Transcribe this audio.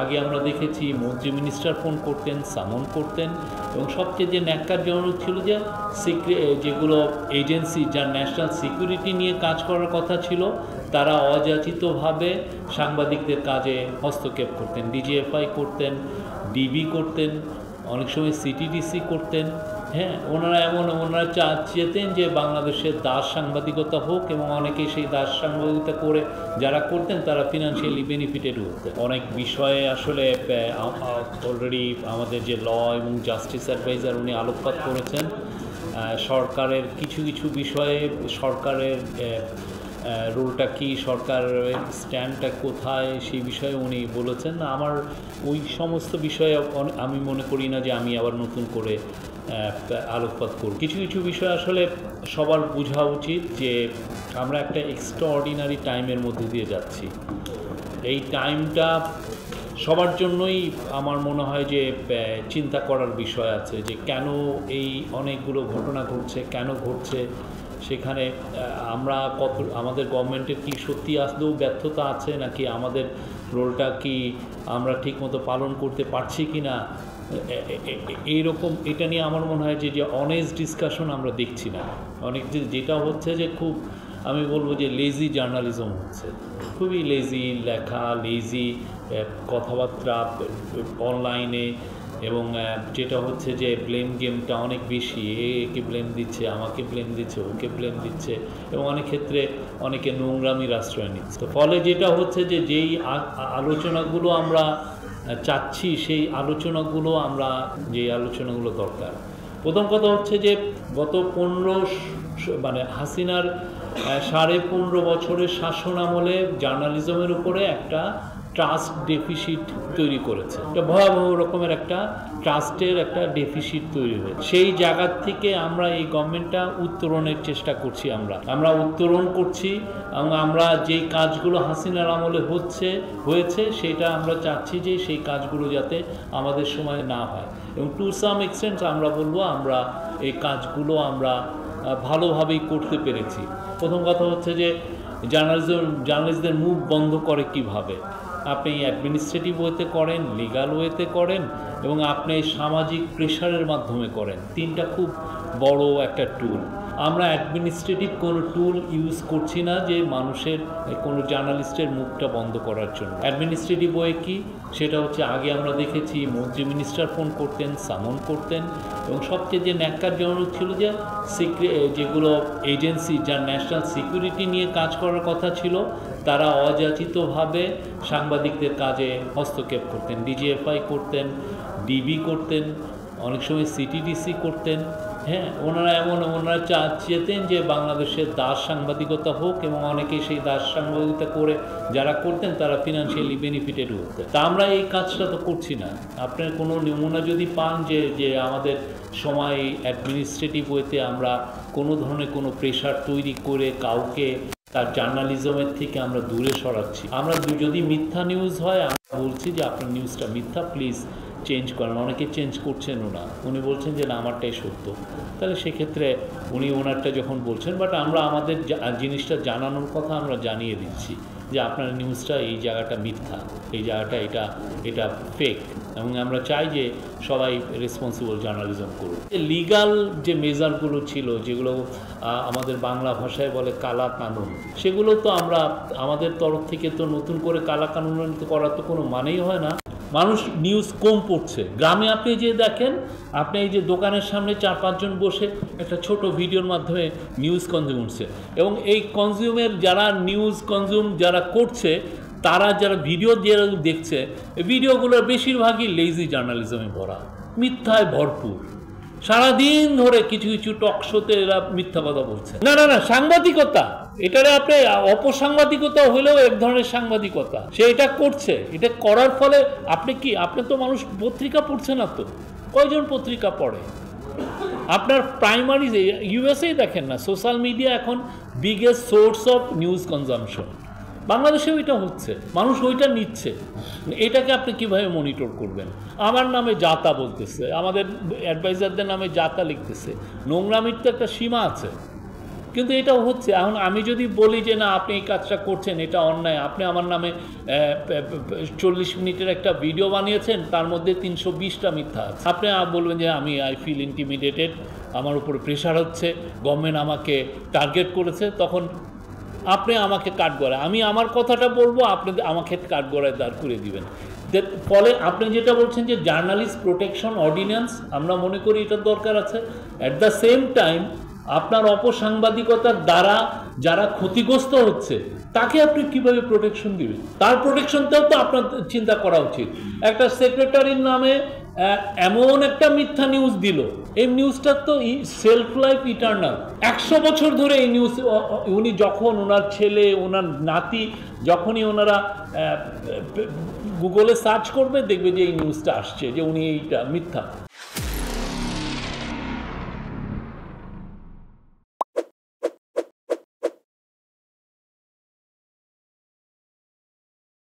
আগে আমরা দেখেছি মন্ত্রী মিনিস্টার ফোন করতেন, সামন করতেন, এবং সবচেয়ে যে ন্যাক্কারজনক ছিল যে যেগুলো এজেন্সি যার ন্যাশনাল সিকিউরিটি নিয়ে কাজ করার কথা ছিল তারা অযাচিতভাবে সাংবাদিকদের কাজে হস্তক্ষেপ করতেন, ডিজিএফআই করতেন, ডিবি করতেন, অনেক সময় সিটিডিসি করতেন। হ্যাঁ, ওনারা চেতেন যে বাংলাদেশের দাস সাংবাদিকতা হোক, এবং অনেকেই সেই দাস সাংবাদিকতা করে যারা করতেন তারা ফিনান্সিয়ালি বেনিফিটেড হতেন। অনেক বিষয়ে আসলে অলরেডি আমাদের যে ল এবং জাস্টিস অ্যাডভাইজার উনি আলোকপাত করেছেন। সরকারের কিছু কিছু বিষয়ে সরকারের রোলটা কি, সরকারের স্ট্যান্ডটা কোথায়, সেই বিষয়ে উনি বলেছেন। আমার ওই সমস্ত বিষয়ে আমি মনে করি না যে আমি আবার নতুন করে আলোকপাত করব। কিছু কিছু বিষয় আসলে সবার বোঝা উচিত যে আমরা একটা এক্সট্রাঅর্ডিনারি টাইমের মধ্যে দিয়ে যাচ্ছি। এই টাইমটা সবার জন্যই আমার মনে হয় যে চিন্তা করার বিষয় আছে যে কেন এই অনেকগুলো ঘটনা ঘটছে, কেন ঘটছে, সেখানে আমাদের গভর্নমেন্টের কি সত্যি আসলেও ব্যর্থতা আছে, নাকি আমাদের রোলটা কি আমরা ঠিকমতো পালন করতে পারছি কি না, এইরকম এটা নিয়ে আমার মনে হয় যে অনেস্ট ডিসকাশন আমরা দেখছি না। যেটা হচ্ছে যে খুব আমি বলবো যে লেজি জার্নালিজম হচ্ছে, খুবই লেজি লেখা, লেজি কথাবার্তা অনলাইনে, এবং যেটা হচ্ছে যে ব্লেম গেমটা অনেক বেশি, একে ব্লেম দিচ্ছে, আমাকে ব্লেম দিচ্ছে, ওকে ব্লেম দিচ্ছে, এবং অনেক ক্ষেত্রে অনেকে নোংরামির আশ্রয় নিচ্ছে। তো ফলে যেটা হচ্ছে যে যেই আলোচনাগুলো আমরা চাচ্ছি সেই আলোচনাগুলো দরকার। প্রথম কথা হচ্ছে যে গত 15 হাসিনার 15.5 বছরের শাসন আমলে জার্নালিজমের উপরে একটা ট্রাস্ট ডেফিসিট তৈরি করেছে। একটা ভয়াবহ রকমের একটা ট্রাস্টের একটা ডেফিসিট তৈরি হয়েছে। সেই জায়গার থেকে আমরা এই গভর্নমেন্টটা উত্তরণের চেষ্টা করছি, আমরা উত্তরণ করছি, এবং আমরা যেই কাজগুলো হাসিনার আমলে হয়েছে সেটা আমরা চাচ্ছি যে সেই কাজগুলো যাতে আমাদের সময় না হয়, এবং টু সাম এক্সটেন্ট আমরা বলবো আমরা এই কাজগুলো আমরা ভালোভাবেই করতে পেরেছি। প্রথম কথা হচ্ছে যে জার্নালিস্টদের মুখ বন্ধ করে কিভাবে। আপনি অ্যাডমিনিস্ট্রেটিভ ওয়েতে করেন, লিগাল ওয়েতে করেন, এবং আপনি সামাজিক প্রেশারের মাধ্যমে করেন। তিনটা খুব বড় একটা টুল। আমরা অ্যাডমিনিস্ট্রেটিভ কোনো টুল ইউজ করছি না যে মানুষের কোনো জার্নালিস্টের মুখটা বন্ধ করার জন্য। অ্যাডমিনিস্ট্রেটিভ ওয়ে কি, সেটা হচ্ছে আগে আমরা দেখেছি মন্ত্রী মিনিস্টার ফোন করতেন, সামন করতেন, এবং সবচেয়ে যে ন্যাক্কারজনক ছিল যে যেগুলো এজেন্সি যার ন্যাশনাল সিকিউরিটি নিয়ে কাজ করার কথা ছিল তারা অযাচিতভাবে সাংবাদিকদের কাজে হস্তক্ষেপ করতেন, ডিজিএফআই করতেন, ডিবি করতেন, অনেক সময় সিটিডিসি করতেন। হ্যাঁ, ওনারা চেতেন যে বাংলাদেশের দাস সাংবাদিকতা হোক, এবং অনেকেই সেই দাস সাংবাদিকতা করে যারা করতেন তারা ফিনান্সিয়ালি বেনিফিটেড হতেন। তা আমরা এই কাজটা তো করছি না। আপনার কোনো নমুনা যদি পান যে আমাদের সময় অ্যাডমিনিস্ট্রেটিভ ওয়েতে আমরা কোনো ধরনের কোনো প্রেশার তৈরি করে কাউকে তার জার্নালিজমের থেকে আমরা দূরে সরাচ্ছি। আমরা যদি মিথ্যা নিউজ হয় আমরা বলছি যে আপনার নিউজটা মিথ্যা, প্লিজ চেঞ্জ করেন। অনেকে চেঞ্জ করছেনও না, উনি বলছেন যে না আমারটাই সত্য। তাহলে সেক্ষেত্রে উনি ওনারটা যখন বলছেন, বাট আমরা আমাদের জিনিসটা জানানোর কথা আমরা জানিয়ে দিচ্ছি যে আপনার নিউজটা এই জায়গাটা মিথ্যা, এই জায়গাটা এটা ফেক, এবং আমরা চাই যে সবাই রেসপন্সিবল জার্নালিজম করুন। লিগাল যে মেজারগুলো ছিল, যেগুলো আমাদের বাংলা ভাষায় বলে কালা কানুন, সেগুলো তো আমাদের তরফ থেকে তো নতুন করে কালা কানুন করার তো কোনো মানেই হয় না। মানুষ নিউজ কম পড়ছে। গ্রামে আপনি যে দেখেন, আপনি এই যে দোকানের সামনে 4-5 জন বসে একটা ছোট ভিডিওর মাধ্যমে নিউজ কনজিউম করছে, এবং এই কনজিউমের যারা নিউজ কনজিউম যারা করছে, তারা যারা ভিডিও দেখছে, ভিডিওগুলোর বেশিরভাগই লেজি জার্নালিজমে ভরা, মিথ্যায় ভরপুর। সারাদিন ধরে কিছু কিছু টক শোতে এরা মিথ্যা কথা বলছে। না, সাংবাদিকতা, এটারে আপনি অপসাংবাদিকতা হলেও এক ধরনের সাংবাদিকতা সে এটা করছে। এটা করার ফলে আপনি তো মানুষ পত্রিকা পড়ছে না, তো কয়জন পত্রিকা পড়ে? আপনার প্রাইমারি ইউএসএই দেখেন না, সোশ্যাল মিডিয়া এখন biggest source of news consumption. বাংলাদেশেও এটা হচ্ছে, মানুষ ওইটা নিচ্ছে। এটাকে আপনি কিভাবে মনিটর করবেন? আমার নামে জাতা বলতেছে, আমাদের অ্যাডভাইজারদের নামে জাতা লিখতেছে। নোংরামির তো একটা সীমা আছে। কিন্তু এটাও হচ্ছে। এখন আমি যদি বলি যে না আপনি এই কাজটা করছেন, এটা অন্যায়, আপনি আমার নামে 40 মিনিটের একটা ভিডিও বানিয়েছেন, তার মধ্যে 320টা মিথ্যা আছে, আপনি বলবেন যে আমি আই ফিল ইন্টিমিডেটেড, আমার উপরে প্রেশার হচ্ছে, গভর্নমেন্ট আমাকে টার্গেট করেছে, তখন আপনি আমাকে কাঠগড়ায়, আমি আমার কথাটা বলবো, আপনি আমাকে কাঠগড়ায় দাঁড় করে দিবেন। ফলে আপনি যেটা বলছেন যে জার্নালিস্ট প্রোটেকশন অর্ডিন্যান্স, আমরা মনে করি এটার দরকার আছে। অ্যাট দ্য সেম টাইম আপনার অপসাংবাদিকতার দ্বারা যারা ক্ষতিগ্রস্ত হচ্ছে তাকে আপনি কিভাবে প্রোটেকশন দিবেন, তার প্রোটেকশনটাও তো আপনার চিন্তা করা উচিত। একটা সেক্রেটারির নামে এমন একটা মিথ্যা নিউজ দিল, এই নিউজটা তো সেলফ লাইফ ইটার্নাল, 100 বছর ধরে এই নিউজ, উনি যখন ওনার ছেলে ওনার নাতি যখনই ওনারা গুগলে সার্চ করবে দেখবে যে এই নিউজটা আসছে যে উনি এইটা মিথ্যা।